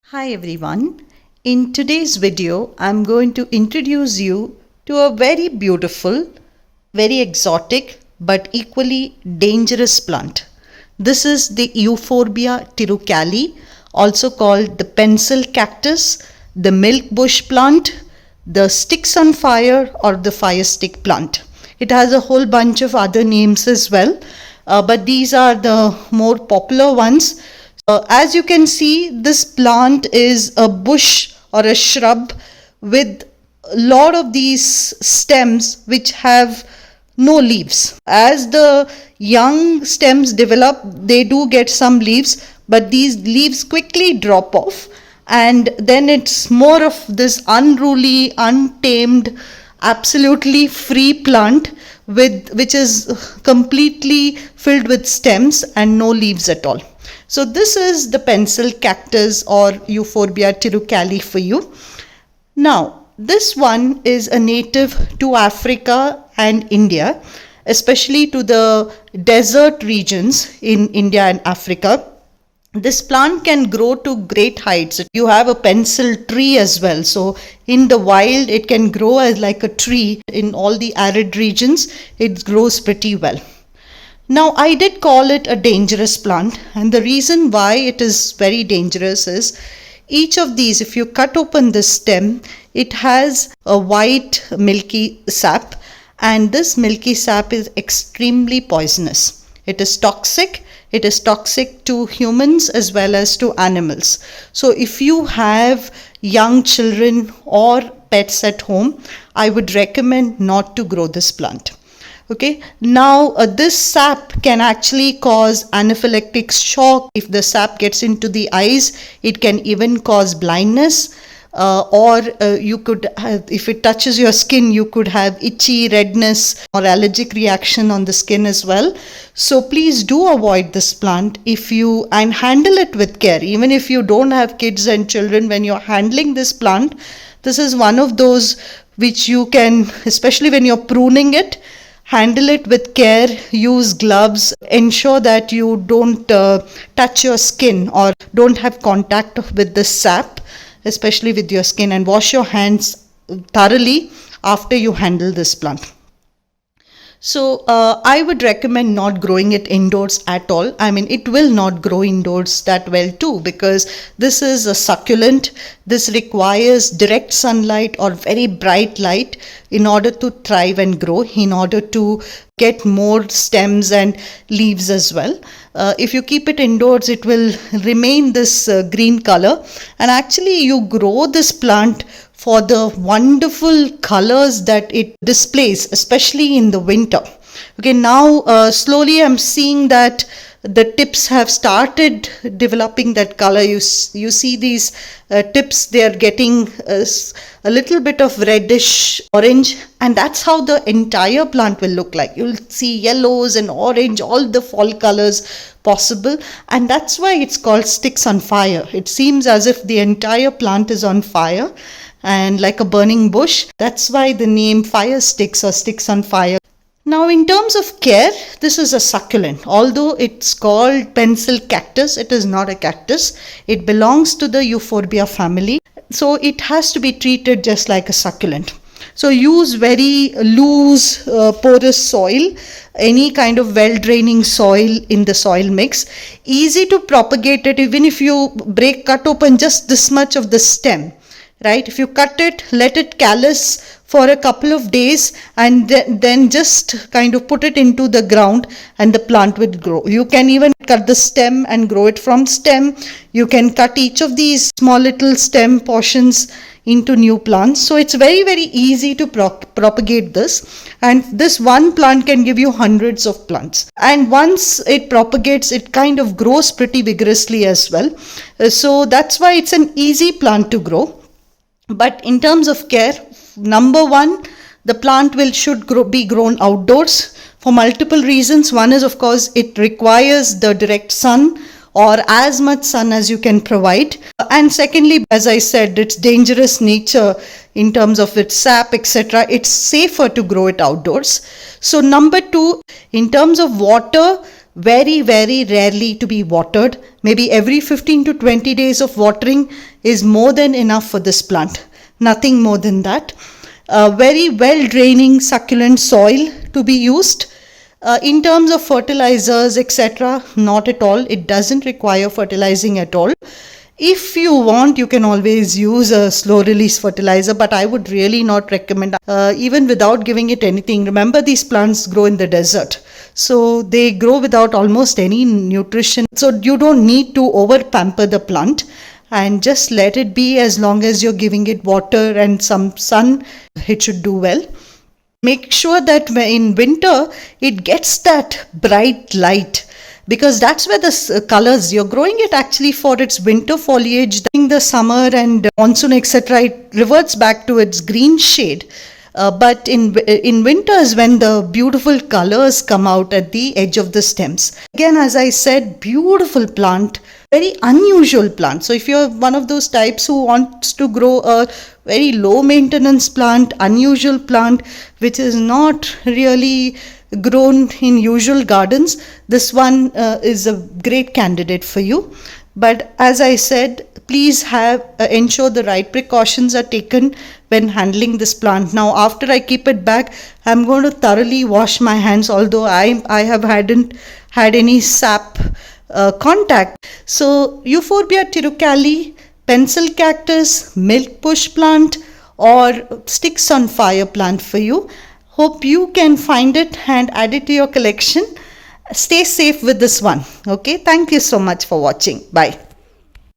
Hi everyone. In today's video, I'm going to introduce you to a very beautiful, very exotic, but equally dangerous plant. This is the Euphorbia tirucali, also called the pencil cactus, the milk bush plant, the sticks on fire, or the fire stick plant. It has a whole bunch of other names as well, but these are the more popular ones. As you can see, this plant is a bush or a shrub with a lot of these stems which have no leaves. As the young stems develop, they do get some leaves, but these leaves quickly drop off, and then it's more of this unruly, untamed, absolutely free plant which is completely filled with stems and no leaves at all. So this is the pencil cactus or Euphorbia tirucali for you. Now, this one is a native to Africa and India, especially to the desert regions in India and Africa. This plant can grow to great heights. You have a pencil tree as well. So in the wild, it can grow as like a tree. In all the arid regions, it grows pretty well. Now, I did call it a dangerous plant, and the reason why it is very dangerous is each of these, if you cut open the stem, it has a white milky sap, and this milky sap is extremely poisonous. It is toxic. It is toxic to humans as well as to animals. So if you have young children or pets at home, I would recommend not to grow this plant. Okay, now this sap can actually cause anaphylactic shock. If the sap gets into the eyes, it can even cause blindness, or you could have, if it touches your skin, you could have itchy, redness, or allergic reaction on the skin as well. So please do avoid this plant and handle it with care. Even if you don't have kids and children, when you're handling this plant, this is one of those which you can, especially when you're pruning it, handle it with care, use gloves, ensure that you don't touch your skin or don't have contact with the sap, especially with your skin, and wash your hands thoroughly after you handle this plant. So I would recommend not growing it indoors at all. I mean, it will not grow indoors that well too, because this is a succulent. This requires direct sunlight or very bright light in order to thrive and grow, in order to get more stems and leaves as well. If you keep it indoors, it will remain this green color, and actually you grow this plant for the wonderful colors that it displays, especially in the winter. Okay, now slowly I'm seeing that the tips have started developing that color. You see these tips, they are getting a little bit of reddish orange, and that's how the entire plant will look like. You'll see yellows and orange, all the fall colors possible, and that's why it's called sticks on fire. It seems as if the entire plant is on fire and like a burning bush. That's why the name fire sticks or sticks on fire. Now, in terms of care, this is a succulent. Although it's called pencil cactus, it is not a cactus. It belongs to the Euphorbia family. So it has to be treated just like a succulent. So use very loose, porous soil, any kind of well-draining soil in the soil mix. Easy to propagate it, even if you cut open just this much of the stem. Right? If you cut it, let it callus for a couple of days, and then just kind of put it into the ground, and the plant will grow. You can even cut the stem and grow it from stem. You can cut each of these small little stem portions into new plants. So it's very, very easy to propagate this, and this one plant can give you hundreds of plants. And once it propagates, it kind of grows pretty vigorously as well. So that's why it's an easy plant to grow. But in terms of care, number one, the plant should be grown outdoors for multiple reasons. One is, of course, it requires the direct sun or as much sun as you can provide. And secondly, as I said, its dangerous nature in terms of its sap, etc., it's safer to grow it outdoors. So number two, in terms of water, very, very rarely to be watered. Maybe every 15 to 20 days of watering is more than enough for this plant. Nothing more than that. Very well draining succulent soil to be used. In terms of fertilizers, etc., not at all. It doesn't require fertilizing at all. If you want, you can always use a slow release fertilizer, but I would really not recommend, even without giving it anything. Remember, these plants grow in the desert, so they grow without almost any nutrition. So you don't need to over pamper the plant, and just let it be. As long as you're giving it water and some sun, it should do well. Make sure that in winter it gets that bright light, because that's where the colors, you're growing it actually for its winter foliage. During the summer and monsoon, etc., it reverts back to its green shade. But in winters, when the beautiful colors come out at the edge of the stems. Again, as I said, beautiful plant, very unusual plant. So if you're one of those types who wants to grow a very low maintenance plant, unusual plant, which is not really grown in usual gardens, this one is a great candidate for you. But as I said, please ensure the right precautions are taken when handling this plant. Now, after I keep it back, I'm going to thoroughly wash my hands, although I hadn't had any sap contact. So Euphorbia tirucali, pencil cactus, milk bush plant, or sticks on fire plant for you. Hope you can find it and add it to your collection. Stay safe with this one. Okay, thank you so much for watching. Bye.